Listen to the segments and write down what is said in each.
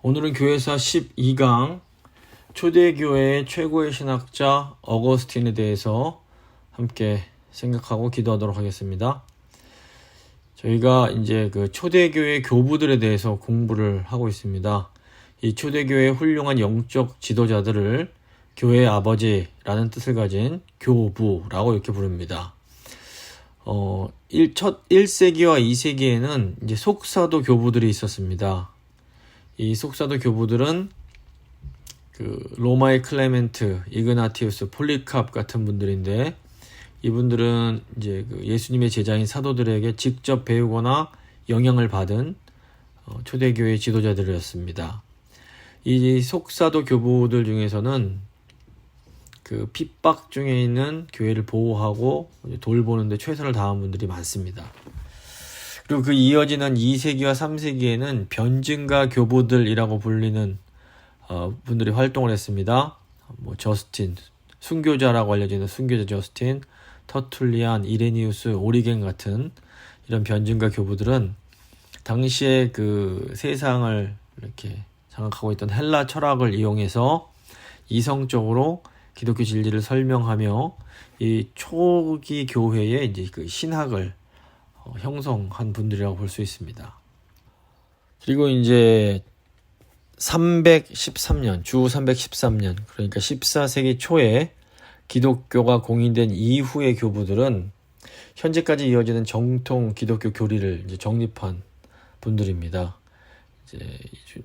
오늘은 교회사 12강 초대교회의 최고의 신학자 어거스틴에 대해서 함께 생각하고 기도하도록 하겠습니다. 저희가 이제 그 초대교회 교부들에 대해서 공부를 하고 있습니다. 이 초대교회의 훌륭한 영적 지도자들을 교회의 아버지라는 뜻을 가진 교부라고 이렇게 부릅니다. 첫 1세기와 2세기에는 이제 속사도 교부들이 있었습니다. 이 속사도 교부들은 그 로마의 클레멘트, 이그나티우스, 폴리캅 같은 분들인데, 이분들은 이제 그 예수님의 제자인 사도들에게 직접 배우거나 영향을 받은 초대교회 지도자들이었습니다. 이 속사도 교부들 중에서는 그 핍박 중에 있는 교회를 보호하고 돌보는데 최선을 다한 분들이 많습니다. 그리고 그 이어지는 2세기와 3세기에는 변증가 교부들이라고 불리는 분들이 활동을 했습니다. 저스틴, 순교자라고 알려지는 순교자 저스틴, 터툴리안, 이레니우스, 오리겐 같은 이런 변증가 교부들은 당시에 그 세상을 이렇게 장악하고 있던 헬라 철학을 이용해서 이성적으로 기독교 진리를 설명하며 이 초기 교회의 이제 그 신학을 형성한 분들이라고 볼 수 있습니다. 그리고 이제 313년, 주 313년, 그러니까 14세기 초에 기독교가 공인된 이후의 교부들은 현재까지 이어지는 정통 기독교 교리를 이제 정립한 분들입니다. 이제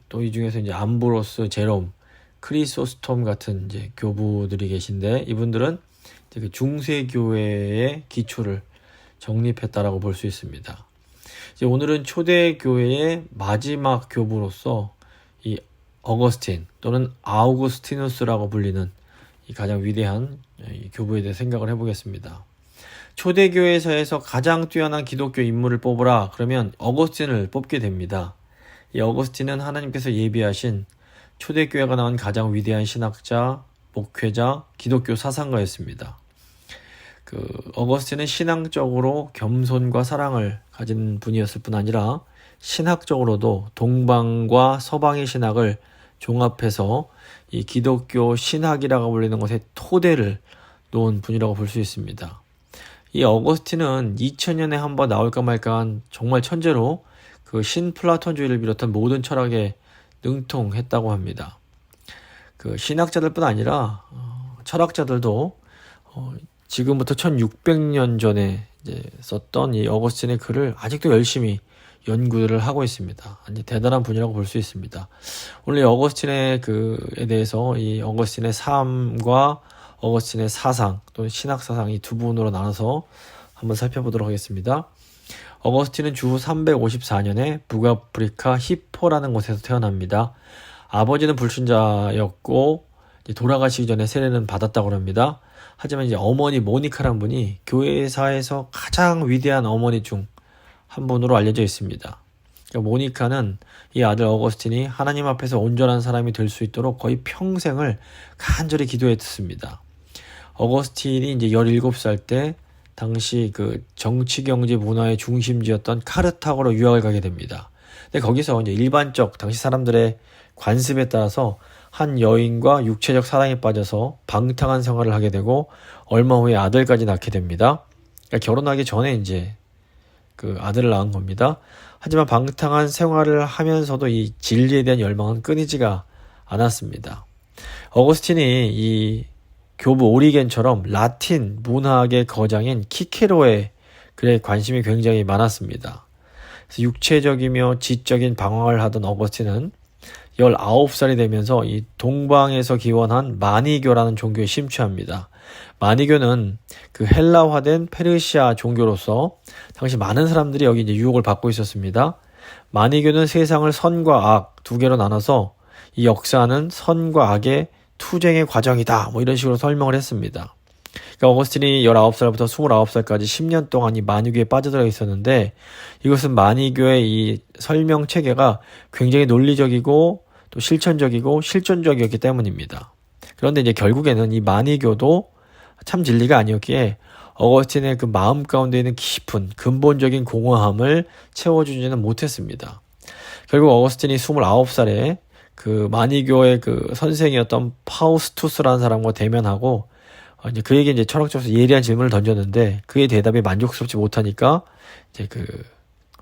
또 이 중에서 이제 암브로스, 제롬, 크리소스톰 같은 이제 교부들이 계신데, 이분들은 이제 그 중세교회의 기초를 정립했다라고 볼 수 있습니다. 이제 오늘은 초대교회의 마지막 교부로서 이 어거스틴 또는 아우구스티누스라고 불리는 이 가장 위대한 이 교부에 대해 생각을 해보겠습니다. 초대교회에서 가장 뛰어난 기독교 인물을 뽑으라 그러면 어거스틴을 뽑게 됩니다. 이 어거스틴은 하나님께서 예비하신 초대교회가 나온 가장 위대한 신학자, 목회자, 기독교 사상가였습니다. 그 어거스틴은 신앙적으로 겸손과 사랑을 가진 분이었을 뿐 아니라 신학적으로도 동방과 서방의 신학을 종합해서 이 기독교 신학이라고 불리는 것의 토대를 놓은 분이라고 볼 수 있습니다. 이 어거스틴은 2000년에 한번 나올까 말까한 정말 천재로 그 신플라톤주의를 비롯한 모든 철학에 능통했다고 합니다. 그 신학자들뿐 아니라 철학자들도 지금부터 1600년 전에 이제 썼던 이 어거스틴의 글을 아직도 열심히 연구를 하고 있습니다. 아주 대단한 분이라고 볼 수 있습니다. 오늘 이 어거스틴의 그에 대해서 이 어거스틴의 삶과 어거스틴의 사상 또는 신학 사상 이 두 부분으로 나눠서 한번 살펴보도록 하겠습니다. 어거스틴은 주 354년에 북아프리카 히포라는 곳에서 태어납니다. 아버지는 불신자였고 돌아가시기 전에 세례는 받았다고 합니다. 하지만 이제 어머니 모니카라는 분이 교회사에서 가장 위대한 어머니 중 한 분으로 알려져 있습니다. 그러니까 모니카는 이 아들 어거스틴이 하나님 앞에서 온전한 사람이 될 수 있도록 거의 평생을 간절히 기도했습니다. 어거스틴이 이제 17살 때 당시 그 정치, 경제, 문화의 중심지였던 카르타고로 유학을 가게 됩니다. 근데 거기서 이제 일반적 당시 사람들의 관습에 따라서 한 여인과 육체적 사랑에 빠져서 방탕한 생활을 하게 되고 얼마 후에 아들까지 낳게 됩니다. 그러니까 결혼하기 전에 이제 그 아들을 낳은 겁니다. 하지만 방탕한 생활을 하면서도 이 진리에 대한 열망은 끊이지가 않았습니다. 어거스틴이 이 교부 오리겐처럼 라틴 문학의 거장인 키케로의 글에 관심이 굉장히 많았습니다. 그래서 육체적이며 지적인 방황을 하던 어거스틴은 19살이 되면서 이 동방에서 기원한 마니교라는 종교에 심취합니다. 마니교는 그 헬라화된 페르시아 종교로서 당시 많은 사람들이 여기 이제 유혹을 받고 있었습니다. 마니교는 세상을 선과 악 두 개로 나눠서 이 역사는 선과 악의 투쟁의 과정이다. 이런 식으로 설명을 했습니다. 그러니까 어거스틴이 19살부터 29살까지 10년 동안 이 마니교에 빠져들어 있었는데, 이것은 마니교의 이 설명 체계가 굉장히 논리적이고 또 실천적이고 실존적이었기 때문입니다. 그런데 이제 결국에는 이 마니교도 참 진리가 아니었기에 어거스틴의 그 마음 가운데 있는 깊은 근본적인 공허함을 채워주지는 못했습니다. 결국 어거스틴이 29살에 그 마니교의 그 선생이었던 파우스투스라는 사람과 대면하고 이제 그에게 이제 철학적으로 예리한 질문을 던졌는데 그의 대답이 만족스럽지 못하니까 이제 그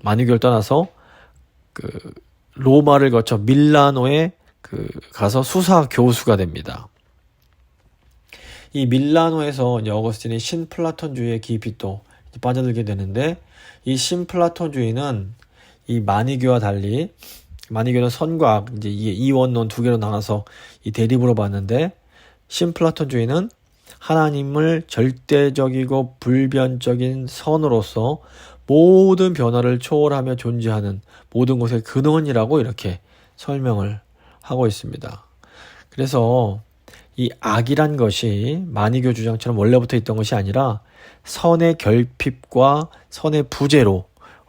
마니교를 떠나서 그 로마를 거쳐 밀라노에 그 가서 수사 교수가 됩니다. 이 밀라노에서 이제 어거스틴이 신플라톤주의에 깊이 또 빠져들게 되는데 이 신플라톤주의는 이 마니교와 달리 마니교는 선과 악 이제 이원론 두 개로 나눠서 이 대립으로 봤는데 신플라톤주의는 하나님을 절대적이고 불변적인 선으로서 모든 변화를 초월하며 존재하는 모든 것의 근원이라고 이렇게 설명을 하고 있습니다. 그래서 이 악이란 것이 마니교 주장처럼 원래부터 있던 것이 아니라 선의 결핍과 선의 부재로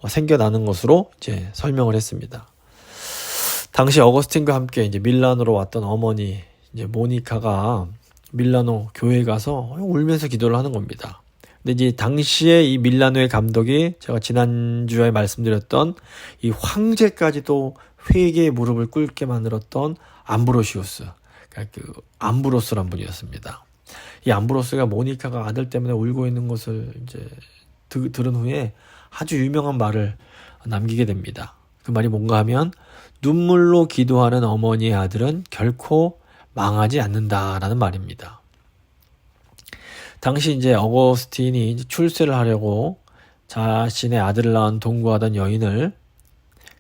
생겨나는 것으로 이제 설명을 했습니다. 당시 어거스틴과 함께 이제 밀라노로 왔던 어머니 이제 모니카가 밀라노 교회에 가서 울면서 기도를 하는 겁니다. 근데 이제 당시에 이 밀라노의 감독이 제가 지난주에 말씀드렸던 이 황제까지도 회개의 무릎을 꿇게 만들었던 암브로시우스, 그러니까 그 암브로스란 분이었습니다. 이 암브로스가 모니카가 아들 때문에 울고 있는 것을 이제 들은 후에 아주 유명한 말을 남기게 됩니다. 그 말이 뭔가 하면 눈물로 기도하는 어머니의 아들은 결코 망하지 않는다라는 말입니다. 당시 이제 어거스틴이 출세를 하려고 자신의 아들을 낳은 동거하던 여인을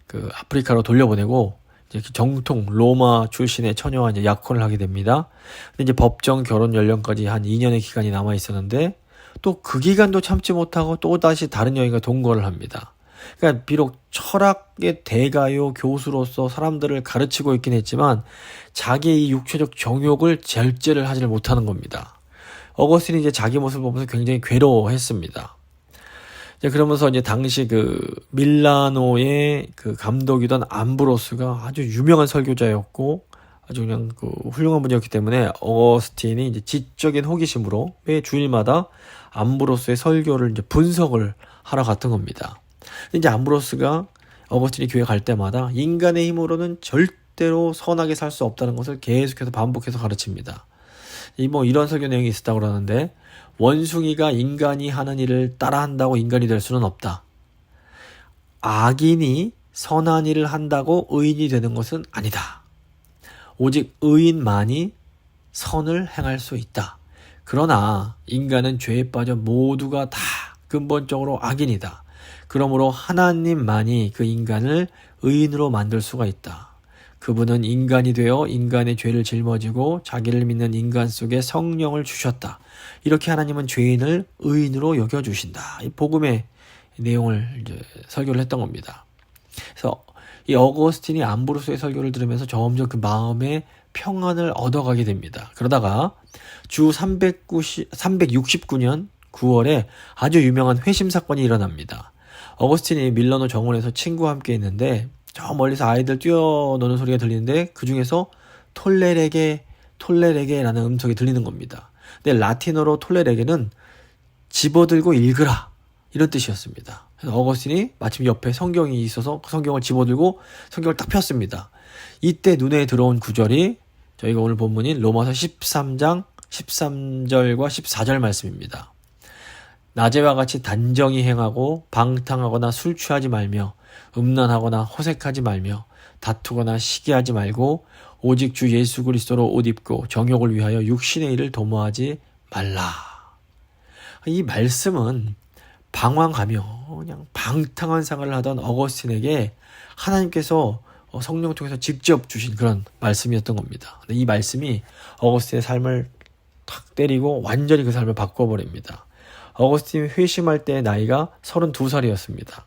그 아프리카로 돌려보내고 이제 정통 로마 출신의 처녀와 이제 약혼을 하게 됩니다. 근데 이제 법정 결혼 연령까지 한 2년의 기간이 남아 있었는데 또 그 기간도 참지 못하고 또 다시 다른 여인과 동거를 합니다. 그러니까 비록 철학의 대가요 교수로서 사람들을 가르치고 있긴 했지만 자기의 이 육체적 정욕을 절제를 하지를 못하는 겁니다. 어거스틴이 이제 자기 모습을 보면서 굉장히 괴로워했습니다. 이제 그러면서 이제 당시 그 밀라노의 그 감독이던 암브로스가 아주 유명한 설교자였고 아주 그냥 그 훌륭한 분이었기 때문에 어거스틴이 이제 지적인 호기심으로 매 주일마다 암브로스의 설교를 이제 분석을 하러 갔던 겁니다. 이제 암브로스가 어거스틴이 교회 갈 때마다 인간의 힘으로는 절대로 선하게 살 수 없다는 것을 계속해서 반복해서 가르칩니다. 이런 설교 내용이 있었다고 그러는데 원숭이가 인간이 하는 일을 따라한다고 인간이 될 수는 없다. 악인이 선한 일을 한다고 의인이 되는 것은 아니다. 오직 의인만이 선을 행할 수 있다. 그러나 인간은 죄에 빠져 모두가 다 근본적으로 악인이다. 그러므로 하나님만이 그 인간을 의인으로 만들 수가 있다. 그분은 인간이 되어 인간의 죄를 짊어지고 자기를 믿는 인간 속에 성령을 주셨다. 이렇게 하나님은 죄인을 의인으로 여겨주신다. 이 복음의 내용을 이제 설교를 했던 겁니다. 그래서 이 어거스틴이 암브로스의 설교를 들으면서 점점 그 마음의 평안을 얻어가게 됩니다. 그러다가 주 369년 9월에 아주 유명한 회심 사건이 일어납니다. 어거스틴이 밀라노 정원에서 친구와 함께 있는데 저 멀리서 아이들 뛰어노는 소리가 들리는데 그 중에서 톨레레게라는 음성이 들리는 겁니다. 근데 라틴어로 톨레레게는 집어들고 읽으라 이런 뜻이었습니다. 그래서 어거스틴이 마침 옆에 성경이 있어서 그 성경을 집어들고 성경을 딱 폈습니다. 이때 눈에 들어온 구절이 저희가 오늘 본문인 로마서 13장 13절과 14절 말씀입니다. 낮에와 같이 단정히 행하고 방탕하거나 술 취하지 말며 음란하거나 호색하지 말며 다투거나 시기하지 말고 오직 주 예수 그리스도로 옷 입고 정욕을 위하여 육신의 일을 도모하지 말라. 이 말씀은 방황하며 그냥 방탕한 생활을 하던 어거스틴에게 하나님께서 성령을 통해서 직접 주신 그런 말씀이었던 겁니다. 근데 이 말씀이 어거스틴의 삶을 탁 때리고 완전히 그 삶을 바꿔버립니다. 어거스틴이 회심할 때의 나이가 32살이었습니다.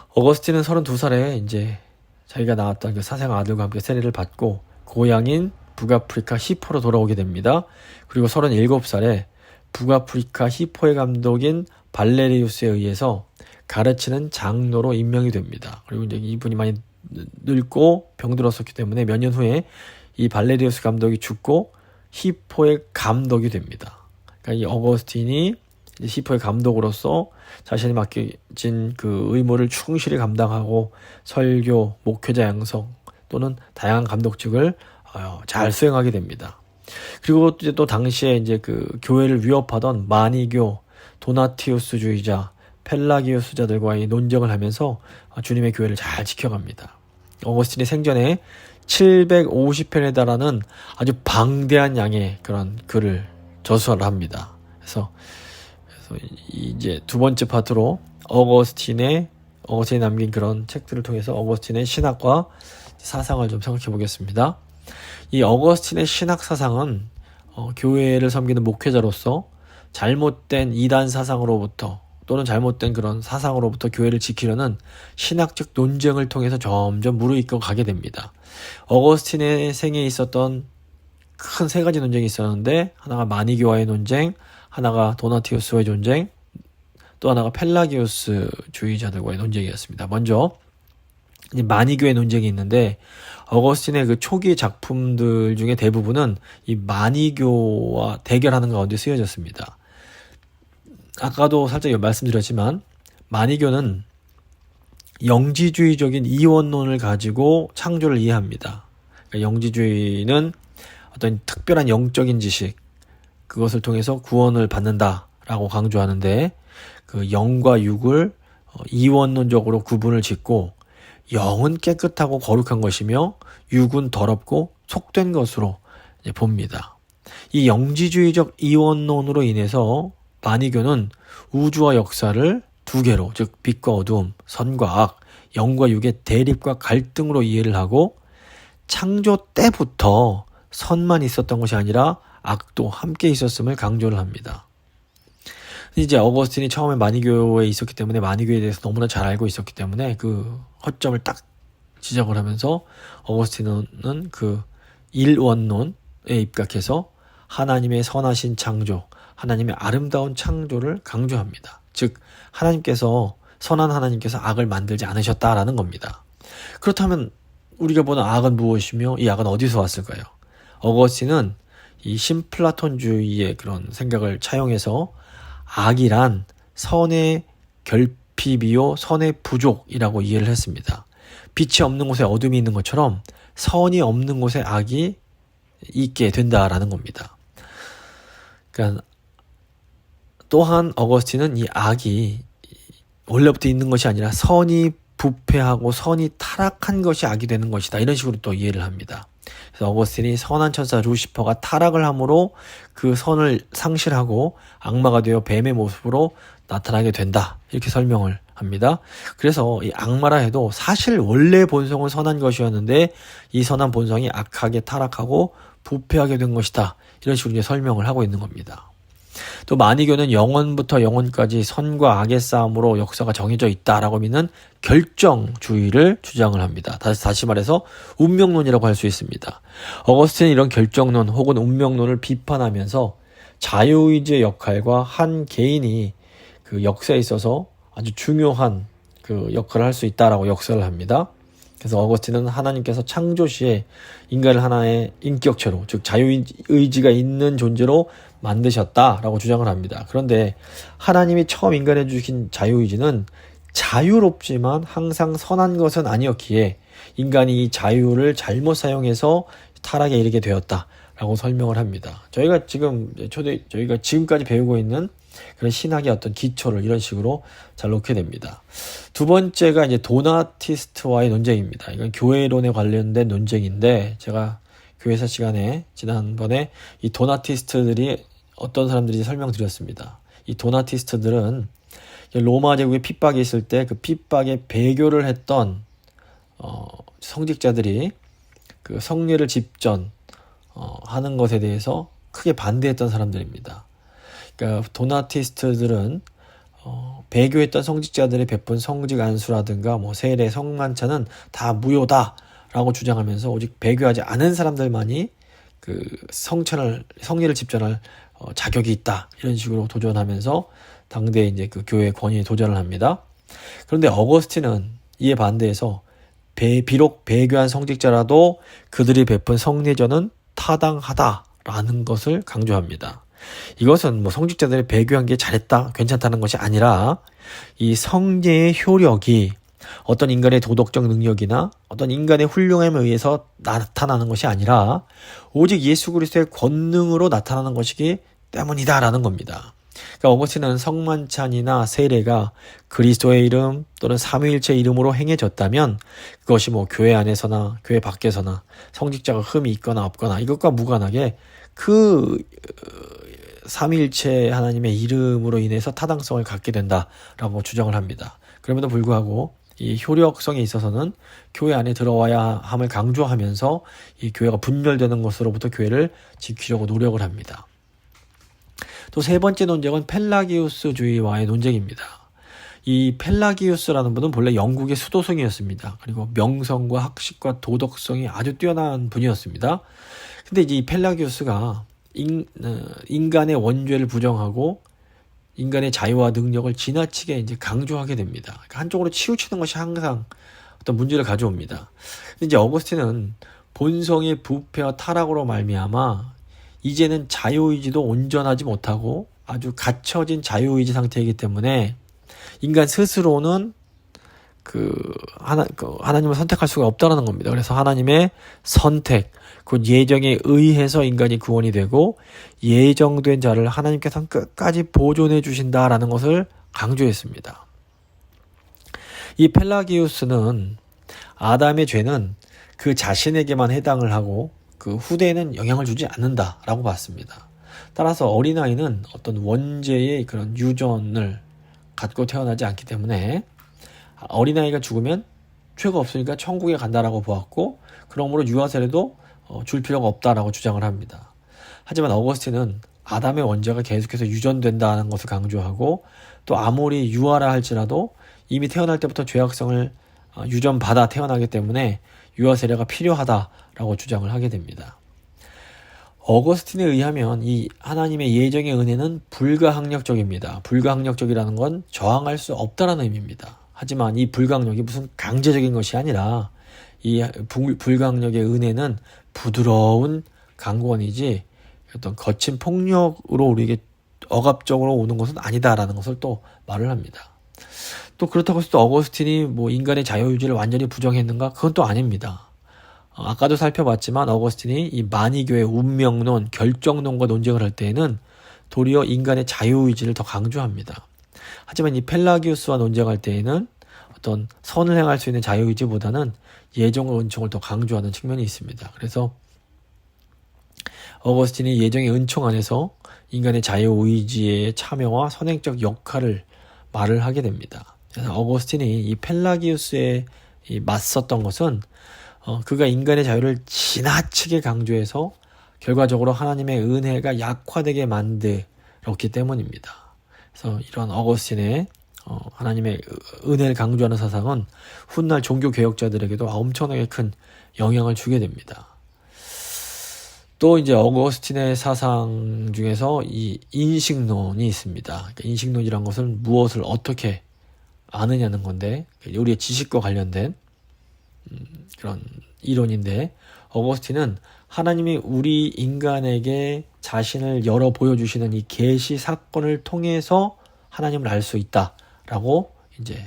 어거스틴은 32살에 이제 자기가 낳았던 그 사생 아들과 함께 세례를 받고 고향인 북아프리카 히포로 돌아오게 됩니다. 그리고 37살에 북아프리카 히포의 감독인 발레리우스에 의해서 가르치는 장로로 임명이 됩니다. 그리고 이제 이분이 많이 늙고 병들었었기 때문에 몇 년 후에 이 발레리우스 감독이 죽고 히포의 감독이 됩니다. 그러니까 이 어거스틴이 히포의 감독으로서 자신이 맡겨진 그 의무를 충실히 감당하고 설교, 목회자 양성, 또는 다양한 감독직을 잘 수행하게 됩니다. 그리고 이제 또 당시에 이제 그 교회를 위협하던 마니교, 도나티우스주의자, 펠라기우스자들과의 논쟁을 하면서 주님의 교회를 잘 지켜갑니다. 어거스틴이 생전에 750편에 달하는 아주 방대한 양의 그런 글을 저서를 합니다. 그래서 이제 두 번째 파트로 어거스틴이 남긴 그런 책들을 통해서 어거스틴의 신학과 사상을 좀 생각해 보겠습니다. 이 어거스틴의 신학 사상은 교회를 섬기는 목회자로서 잘못된 이단 사상으로부터 또는 잘못된 그런 사상으로부터 교회를 지키려는 신학적 논쟁을 통해서 점점 무르익어 가게 됩니다. 어거스틴의 생에 있었던 큰 세 가지 논쟁이 있었는데, 하나가 마니교와의 논쟁, 하나가 도나티우스와의 논쟁, 또 하나가 펠라기우스 주의자들과의 논쟁이었습니다. 먼저 이제 마니교의 논쟁이 있는데, 어거스틴의 그 초기 작품들 중에 대부분은 이 마니교와 대결하는 가운데 쓰여졌습니다. 아까도 살짝 말씀드렸지만 마니교는 영지주의적인 이원론을 가지고 창조를 이해합니다. 그러니까 영지주의는 어떤 특별한 영적인 지식, 그것을 통해서 구원을 받는다라고 강조하는데, 그 영과 육을 이원론적으로 구분을 짓고 영은 깨끗하고 거룩한 것이며 육은 더럽고 속된 것으로 봅니다. 이 영지주의적 이원론으로 인해서 마니교는 우주와 역사를 두 개로, 즉 빛과 어두움, 선과 악, 영과 육의 대립과 갈등으로 이해를 하고, 창조 때부터 선만 있었던 것이 아니라 악도 함께 있었음을 강조를 합니다. 이제 어거스틴이 처음에 마니교에 있었기 때문에 마니교에 대해서 너무나 잘 알고 있었기 때문에 그 허점을 딱 지적을 하면서 어거스틴은 그 일원론에 입각해서 하나님의 선하신 창조, 하나님의 아름다운 창조를 강조합니다. 즉 선한 하나님께서 악을 만들지 않으셨다라는 겁니다. 그렇다면 우리가 보는 악은 무엇이며 이 악은 어디서 왔을까요? 어거스틴은 이 신플라톤주의의 그런 생각을 차용해서 악이란 선의 결핍이요 선의 부족이라고 이해를 했습니다. 빛이 없는 곳에 어둠이 있는 것처럼 선이 없는 곳에 악이 있게 된다라는 겁니다. 그러니까 또한 어거스틴은 이 악이 원래부터 있는 것이 아니라 선이 부패하고 선이 타락한 것이 악이 되는 것이다, 이런 식으로 또 이해를 합니다. 그래서 어거스틴이 선한 천사 루시퍼가 타락을 함으로 그 선을 상실하고 악마가 되어 뱀의 모습으로 나타나게 된다, 이렇게 설명을 합니다. 그래서 이 악마라 해도 사실 원래 본성은 선한 것이었는데 이 선한 본성이 악하게 타락하고 부패하게 된 것이다, 이런 식으로 이제 설명을 하고 있는 겁니다. 또 마니교는 영원부터 영원까지 선과 악의 싸움으로 역사가 정해져 있다라고 믿는 결정주의를 주장을 합니다. 다시 말해서 운명론이라고 할 수 있습니다. 어거스틴은 이런 결정론 혹은 운명론을 비판하면서 자유의지의 역할과 한 개인이 그 역사에 있어서 아주 중요한 그 역할을 할 수 있다라고 역설을 합니다. 그래서 어거스틴은 하나님께서 창조 시에 인간을 하나의 인격체로, 즉 자유의지가 있는 존재로 만드셨다라고 주장을 합니다. 그런데 하나님이 처음 인간에 주신 자유의지는 자유롭지만 항상 선한 것은 아니었기에 인간이 이 자유를 잘못 사용해서 타락에 이르게 되었다라고 설명을 합니다. 저희가 지금까지 배우고 있는 그런 신학의 어떤 기초를 이런 식으로 잘 놓게 됩니다. 두 번째가 이제 도나티스트와의 논쟁입니다. 이건 교회론에 관련된 논쟁인데, 제가 교회사 시간에 지난번에 이 도나티스트들이 어떤 사람들인지 설명드렸습니다. 이 도나티스트들은 로마 제국에 핍박이 있을 때 그 핍박에 배교를 했던 성직자들이 그 성례를 집전 하는 것에 대해서 크게 반대했던 사람들입니다. 그러니까 도나티스트들은 배교했던 성직자들이 베푼 성직 안수라든가 뭐 세례, 성만찬은 다 무효다라고 주장하면서 오직 배교하지 않은 사람들만이 그 성례를 집전할 자격이 있다, 이런 식으로 도전하면서 당대 이제 그 교회의 권위에 도전을 합니다. 그런데 어거스틴은 이에 반대해서 비록 배교한 성직자라도 그들이 베푼 성례전은 타당하다라는 것을 강조합니다. 이것은 뭐 성직자들이 배교한 게 잘했다, 괜찮다는 것이 아니라 이 성례의 효력이 어떤 인간의 도덕적 능력이나 어떤 인간의 훌륭함에 의해서 나타나는 것이 아니라 오직 예수 그리스도의 권능으로 나타나는 것이기 때문이다라는 겁니다. 그러니까 어거스틴은 성만찬이나 세례가 그리스도의 이름 또는 삼위일체 이름으로 행해졌다면 그것이 뭐 교회 안에서나 교회 밖에서나 성직자가 흠이 있거나 없거나 이것과 무관하게 그 삼위일체 하나님의 이름으로 인해서 타당성을 갖게 된다라고 주장을 합니다. 그럼에도 불구하고 이 효력성에 있어서는 교회 안에 들어와야 함을 강조하면서 이 교회가 분열되는 것으로부터 교회를 지키려고 노력을 합니다. 또 세 번째 논쟁은 펠라기우스주의와의 논쟁입니다. 이 펠라기우스라는 분은 본래 영국의 수도승이었습니다. 그리고 명성과 학식과 도덕성이 아주 뛰어난 분이었습니다. 근데 이제 이 펠라기우스가 인간의 원죄를 부정하고 인간의 자유와 능력을 지나치게 이제 강조하게 됩니다. 그러니까 한쪽으로 치우치는 것이 항상 어떤 문제를 가져옵니다. 근데 이제 어거스틴은 본성의 부패와 타락으로 말미암아 이제는 자유의지도 온전하지 못하고 아주 갇혀진 자유의지 상태이기 때문에 인간 스스로는 하나님을 선택할 수가 없다는 겁니다. 그래서 하나님의 선택, 곧 예정에 의해서 인간이 구원이 되고 예정된 자를 하나님께서는 끝까지 보존해 주신다라는 것을 강조했습니다. 이 펠라기우스는 아담의 죄는 그 자신에게만 해당을 하고 그 후대에는 영향을 주지 않는다라고 봤습니다. 따라서 어린아이는 어떤 원죄의 그런 유전을 갖고 태어나지 않기 때문에 어린아이가 죽으면 죄가 없으니까 천국에 간다라고 보았고 그러므로 유아세례도 줄 필요가 없다라고 주장을 합니다. 하지만 어거스틴은 아담의 원죄가 계속해서 유전된다는 것을 강조하고 또 아무리 유아라 할지라도 이미 태어날 때부터 죄악성을 유전받아 태어나기 때문에 유아세례가 필요하다라고 주장을 하게 됩니다. 어거스틴에 의하면 이 하나님의 예정의 은혜는 불가항력적입니다. 불가항력적이라는 건 저항할 수 없다라는 의미입니다. 하지만 이 불가항력이 무슨 강제적인 것이 아니라 이 불가항력의 은혜는 부드러운 강권이지 어떤 거친 폭력으로 우리에게 억압적으로 오는 것은 아니다라는 것을 또 말을 합니다. 또 그렇다고 해서 또 어거스틴이 뭐 인간의 자유의지를 완전히 부정했는가? 그건 또 아닙니다. 아까도 살펴봤지만 어거스틴이 이 만이교의 운명론, 결정론과 논쟁을 할 때에는 도리어 인간의 자유의지를 더 강조합니다. 하지만 이 펠라기우스와 논쟁할 때에는 어떤 선을 행할 수 있는 자유의지보다는 예정과 은총을 더 강조하는 측면이 있습니다. 그래서 어거스틴이 예정의 은총 안에서 인간의 자유의지의 참여와 선행적 역할을 말을 하게 됩니다. 그래서 어거스틴이 이 펠라기우스에 맞섰던 것은 그가 인간의 자유를 지나치게 강조해서 결과적으로 하나님의 은혜가 약화되게 만들었기 때문입니다. 그래서 이런 어거스틴의 하나님의 은혜를 강조하는 사상은 훗날 종교개혁자들에게도 엄청나게 큰 영향을 주게 됩니다. 또 이제 어거스틴의 사상 중에서 이 인식론이 있습니다. 그러니까 인식론이란 것은 무엇을 어떻게 아느냐는 건데 우리의 지식과 관련된 그런 이론인데 어거스틴은 하나님이 우리 인간에게 자신을 열어 보여주시는 이 계시 사건을 통해서 하나님을 알 수 있다라고 이제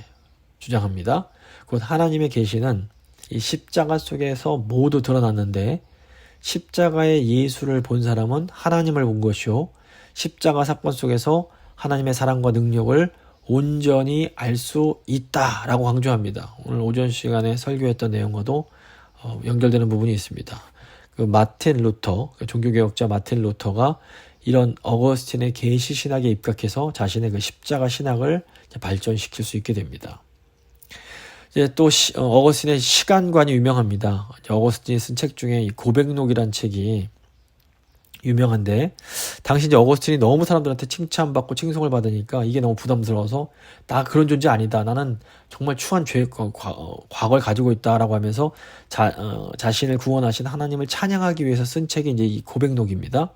주장합니다. 곧 하나님의 계시는 이 십자가 속에서 모두 드러났는데 십자가의 예수를 본 사람은 하나님을 본 것이요 십자가 사건 속에서 하나님의 사랑과 능력을 온전히 알 수 있다라고 강조합니다. 오늘 오전 시간에 설교했던 내용과도 연결되는 부분이 있습니다. 그 마틴 루터, 종교개혁자 마틴 루터가 이런 어거스틴의 계시 신학에 입각해서 자신의 그 십자가 신학을 발전시킬 수 있게 됩니다. 이제 또 어거스틴의 시간관이 유명합니다. 어거스틴이 쓴 책 중에 이 고백록이라는 책이 유명한데 당시 이제 어거스틴이 너무 사람들한테 칭찬받고 칭송을 받으니까 이게 너무 부담스러워서 나 그런 존재 아니다. 나는 정말 추한 과거를 가지고 있다라고 하면서 자신을 구원하신 하나님을 찬양하기 위해서 쓴 책이 이제 이 고백록입니다.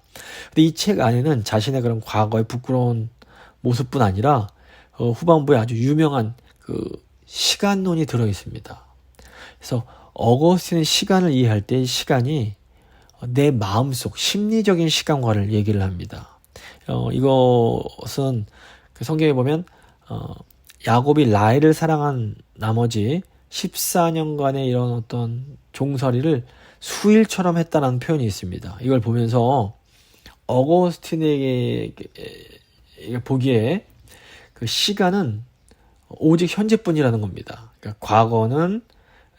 근데 이 책 안에는 자신의 그런 과거의 부끄러운 모습뿐 아니라 후반부에 아주 유명한 그 시간론이 들어 있습니다. 그래서 어거스틴의 시간을 이해할 때 시간이 내 마음속 심리적인 시간과를 얘기를 합니다. 이것은 그 성경에 보면 야곱이 라헬을 사랑한 나머지 14년간의 이런 어떤 종살이를 수일처럼 했다는 표현이 있습니다. 이걸 보면서 어거스틴에게 보기에 그 시간은 오직 현재뿐이라는 겁니다. 그러니까 과거는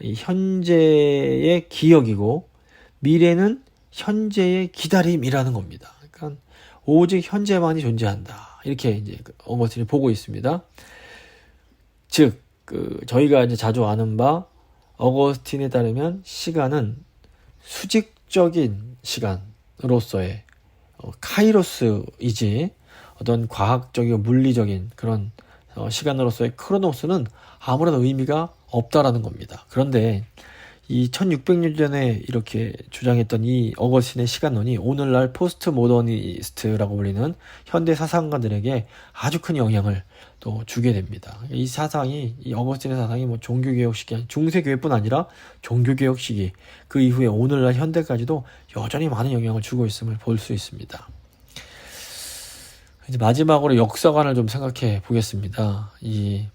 이 현재의 기억이고 미래는 현재의 기다림이라는 겁니다. 그러니까 오직 현재만이 존재한다. 이렇게 이제 어거스틴이 보고 있습니다. 즉, 저희가 이제 자주 아는 바 어거스틴에 따르면 시간은 수직적인 시간으로서의 카이로스이지 어떤 과학적이고 물리적인 그런 시간으로서의 크로노스는 아무런 의미가 없다라는 겁니다. 그런데 이 1600년 전에 이렇게 주장했던 이 어거스틴의 시간론이 오늘날 포스트 모더니스트라고 불리는 현대 사상가들에게 아주 큰 영향을 또 주게 됩니다. 이 사상이, 이 어거스틴의 사상이 뭐 종교개혁식이, 중세교회뿐 아니라 종교개혁식이 그 이후에 오늘날 현대까지도 여전히 많은 영향을 주고 있음을 볼 수 있습니다. 이제 마지막으로 역사관을 좀 생각해 보겠습니다. 이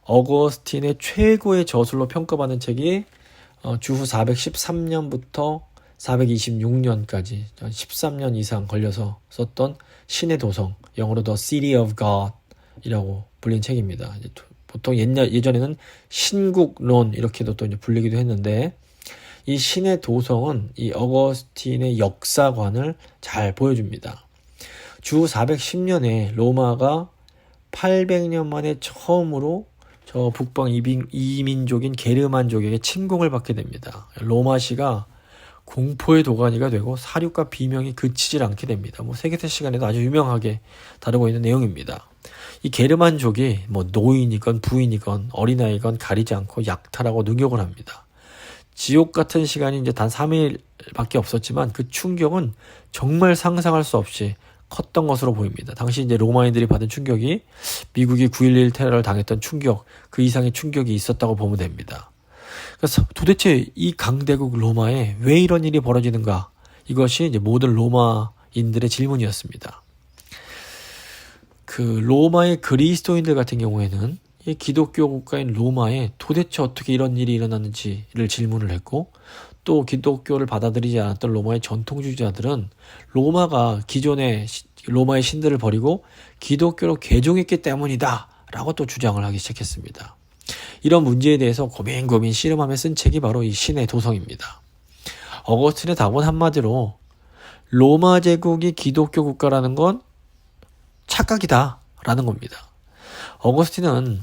어거스틴의 최고의 저술로 평가받는 책이 주후 413년부터 426년까지 13년 이상 걸려서 썼던 신의 도성, 영어로 The City of God 이라고 불린 책입니다. 보통 예전에는 신국론 이렇게도 또 이제 불리기도 했는데, 이 신의 도성은 이 어거스틴의 역사관을 잘 보여줍니다. 주후 410년에 로마가 800년 만에 처음으로 저 북방 이민족인 게르만족에게 침공을 받게 됩니다. 로마시가 공포의 도가니가 되고 사륙과 비명이 그치질 않게 됩니다. 세계사 시간에도 아주 유명하게 다루고 있는 내용입니다. 이 게르만족이 노인이건 부인이건 어린아이건 가리지 않고 약탈하고 능욕을 합니다. 지옥 같은 시간이 이제 단 3일밖에 없었지만 그 충격은 정말 상상할 수 없이 컸던 것으로 보입니다. 당시 이제 로마인들이 받은 충격이 미국이 9.11 테러를 당했던 충격, 그 이상의 충격이 있었다고 보면 됩니다. 그래서 도대체 이 강대국 로마에 왜 이런 일이 벌어지는가? 이것이 이제 모든 로마인들의 질문이었습니다. 그 로마의 그리스도인들 같은 경우에는 이 기독교 국가인 로마에 도대체 어떻게 이런 일이 일어났는지를 질문을 했고, 또 기독교를 받아들이지 않았던 로마의 전통주의자들은 로마가 기존의 로마의 신들을 버리고 기독교로 개종했기 때문이다 라고 또 주장을 하기 시작했습니다. 이런 문제에 대해서 고민 씨름하며 쓴 책이 바로 이 신의 도성입니다. 어거스틴의 답은 한마디로 로마 제국이 기독교 국가라는 건 착각이다 라는 겁니다. 어거스틴은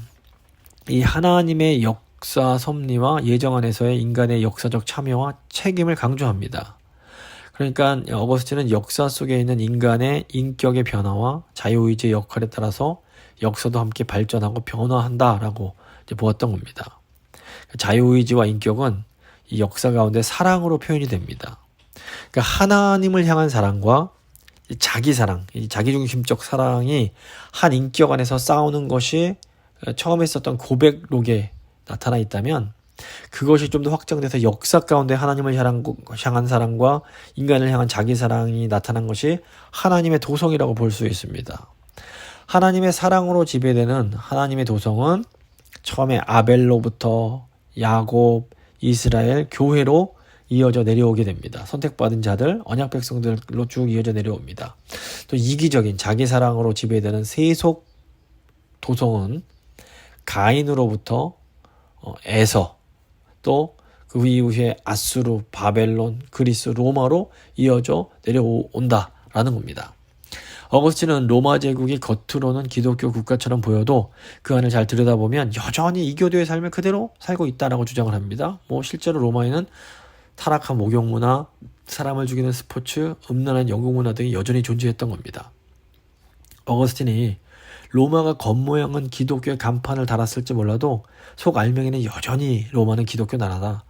이 하나님의 역사 섭리와 예정 안에서의 인간의 역사적 참여와 책임을 강조합니다. 그러니까 어거스틴은 역사 속에 있는 인간의 인격의 변화와 자유의지의 역할에 따라서 역사도 함께 발전하고 변화한다라고 이제 보았던 겁니다. 자유의지와 인격은 이 역사 가운데 사랑으로 표현이 됩니다. 그러니까 하나님을 향한 사랑과 자기 사랑, 이 자기중심적 사랑이 한 인격 안에서 싸우는 것이 처음에 썼던 고백록에 나타나 있다면, 그것이 좀 더 확장돼서 역사 가운데 하나님을 향한 사랑과 인간을 향한 자기 사랑이 나타난 것이 하나님의 도성이라고 볼 수 있습니다. 하나님의 사랑으로 지배되는 하나님의 도성은 처음에 아벨로부터 야곱, 이스라엘, 교회로 이어져 내려오게 됩니다. 선택받은 자들, 언약 백성들로 쭉 이어져 내려옵니다. 또 이기적인 자기 사랑으로 지배되는 세속 도성은 가인으로부터 에서, 또 그 이후에 아수르, 바벨론, 그리스, 로마로 이어져 내려온다라는 겁니다. 어거스틴은 로마 제국이 겉으로는 기독교 국가처럼 보여도 그 안을 잘 들여다보면 여전히 이교도의 삶을 그대로 살고 있다라고 주장을 합니다. 실제로 로마에는 타락한 목욕문화, 사람을 죽이는 스포츠, 음란한 영국문화 등이 여전히 존재했던 겁니다. 어거스틴이 로마가 겉모양은 기독교의 간판을 달았을지 몰라도 속 알맹이는 여전히 로마는 기독교 나라다.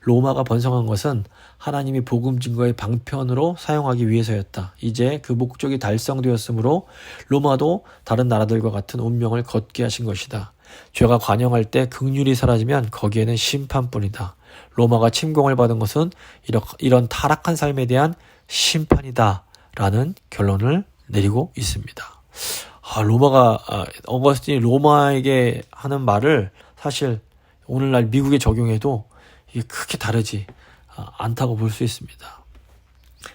로마가 번성한 것은 하나님이 복음 증거의 방편으로 사용하기 위해서였다. 이제 그 목적이 달성되었으므로 로마도 다른 나라들과 같은 운명을 걷게 하신 것이다. 죄가 관영할 때 긍휼이 사라지면 거기에는 심판뿐이다. 로마가 침공을 받은 것은 이런 타락한 삶에 대한 심판이다 라는 결론을 내리고 있습니다. 어거스틴이 로마에게 하는 말을 사실 오늘날 미국에 적용해도 이게 크게 다르지 않다고 볼 수 있습니다.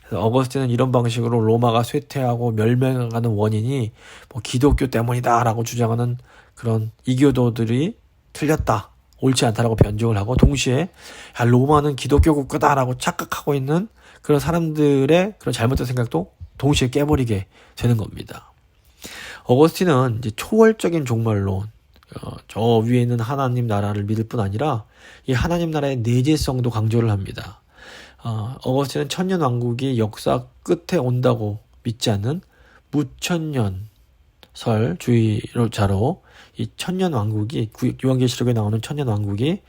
그래서 어거스틴은 이런 방식으로 로마가 쇠퇴하고 멸망하는 원인이 뭐 기독교 때문이다라고 주장하는 그런 이교도들이 틀렸다, 옳지 않다라고 변증을 하고, 동시에 로마는 기독교 국가다라고 착각하고 있는 그런 사람들의 그런 잘못된 생각도 동시에 깨버리게 되는 겁니다. 어거스틴은 이제 초월적인 종말론, 저 위에 있는 하나님 나라를 믿을 뿐 아니라 이 하나님 나라의 내재성도 강조를 합니다. 어거스틴은 천년왕국이 역사 끝에 온다고 믿지 않는 무천년설주의자로 이 천년왕국이, 요한계시록에 나오는 천년왕국이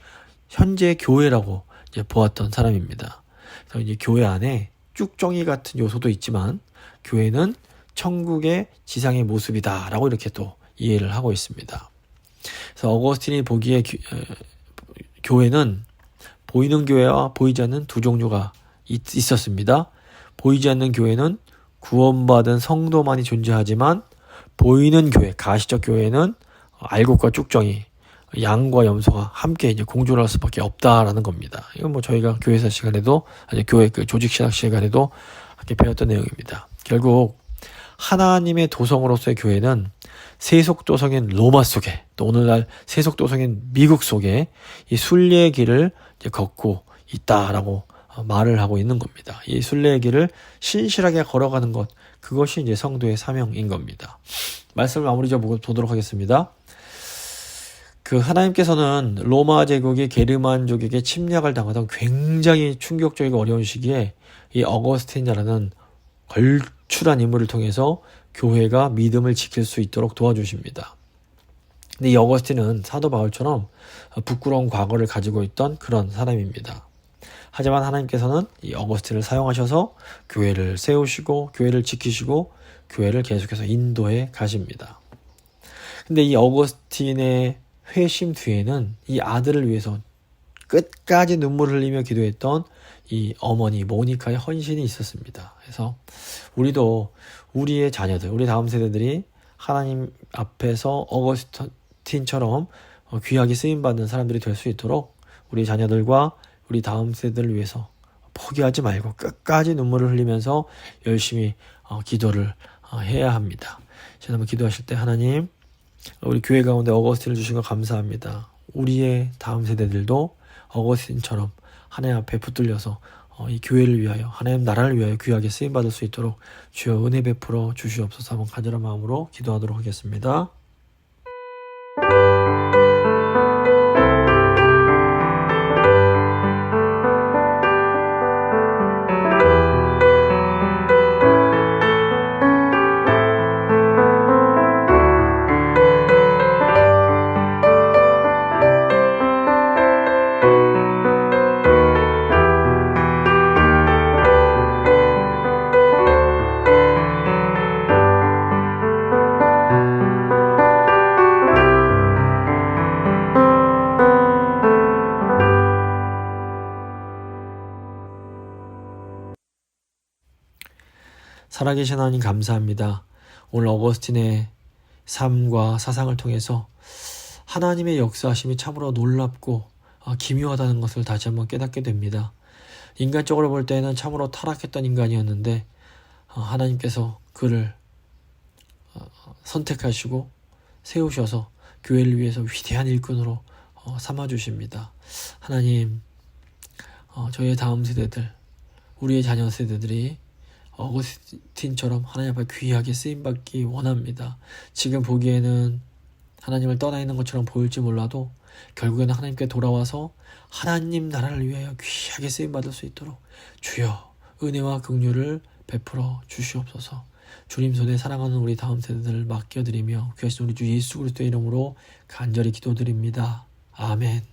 현재 교회라고 이제 보았던 사람입니다. 그래서 이제 교회 안에 쭉정이 같은 요소도 있지만 교회는 천국의 지상의 모습이다라고 이렇게 또 이해를 하고 있습니다. 그래서 어거스틴이 보기에 교회는 보이는 교회와 보이지 않는 두 종류가 있었습니다. 보이지 않는 교회는 구원받은 성도만이 존재하지만, 보이는 교회, 가시적 교회는 알곡과 쭉정이, 양과 염소가 함께 이제 공존을 할 수밖에 없다라는 겁니다. 이건 뭐 저희가 교회사 시간에도, 아니 교회 그 조직신학 시간에도 함께 배웠던 내용입니다. 결국 하나님의 도성으로서의 교회는 세속도성인 로마 속에, 또 오늘날 세속도성인 미국 속에 이 순례의 길을 이제 걷고 있다라고 말을 하고 있는 겁니다. 이 순례의 길을 신실하게 걸어가는 것, 그것이 이제 성도의 사명인 겁니다. 말씀을 마무리 보도록 하겠습니다. 하나님께서는 로마 제국이 게르만족에게 침략을 당하던 굉장히 충격적이고 어려운 시기에 이 어거스틴이라는 걸출한 인물을 통해서 교회가 믿음을 지킬 수 있도록 도와주십니다. 근데 이 어거스틴은 사도 바울처럼 부끄러운 과거를 가지고 있던 그런 사람입니다. 하지만 하나님께서는 이 어거스틴을 사용하셔서 교회를 세우시고 교회를 지키시고 교회를 계속해서 인도해 가십니다. 근데 이 어거스틴의 회심 뒤에는 이 아들을 위해서 끝까지 눈물을 흘리며 기도했던 이 어머니 모니카의 헌신이 있었습니다. 그래서 우리도 우리의 자녀들, 우리 다음 세대들이 하나님 앞에서 어거스틴처럼 귀하게 쓰임받는 사람들이 될 수 있도록 우리 자녀들과 우리 다음 세대를 위해서 포기하지 말고 끝까지 눈물을 흘리면서 열심히 기도를 해야 합니다. 제가 한번 기도하실 때, 하나님, 우리 교회 가운데 어거스틴을 주신 거 감사합니다. 우리의 다음 세대들도 어거스틴처럼 하나님 앞에 붙들려서 이 교회를 위하여, 하나님 나라를 위하여 귀하게 쓰임받을 수 있도록 주여 은혜 베풀어 주시옵소서. 한번 간절한 마음으로 기도하도록 하겠습니다. 살아계신 하나님 감사합니다. 오늘 어거스틴의 삶과 사상을 통해서 하나님의 역사하심이 참으로 놀랍고 기묘하다는 것을 다시 한번 깨닫게 됩니다. 인간적으로 볼 때는 참으로 타락했던 인간이었는데 하나님께서 그를 선택하시고 세우셔서 교회를 위해서 위대한 일꾼으로 삼아주십니다. 하나님, 저희의 다음 세대들, 우리의 자녀 세대들이 어거스틴처럼 하나님 앞에 귀하게 쓰임받기 원합니다. 지금 보기에는 하나님을 떠나 있는 것처럼 보일지 몰라도 결국에는 하나님께 돌아와서 하나님 나라를 위하여 귀하게 쓰임받을 수 있도록 주여 은혜와 긍휼을 베풀어 주시옵소서. 주님 손에 사랑하는 우리 다음 세대들을 맡겨드리며 귀하신 우리 주 예수 그리스도의 이름으로 간절히 기도드립니다. 아멘.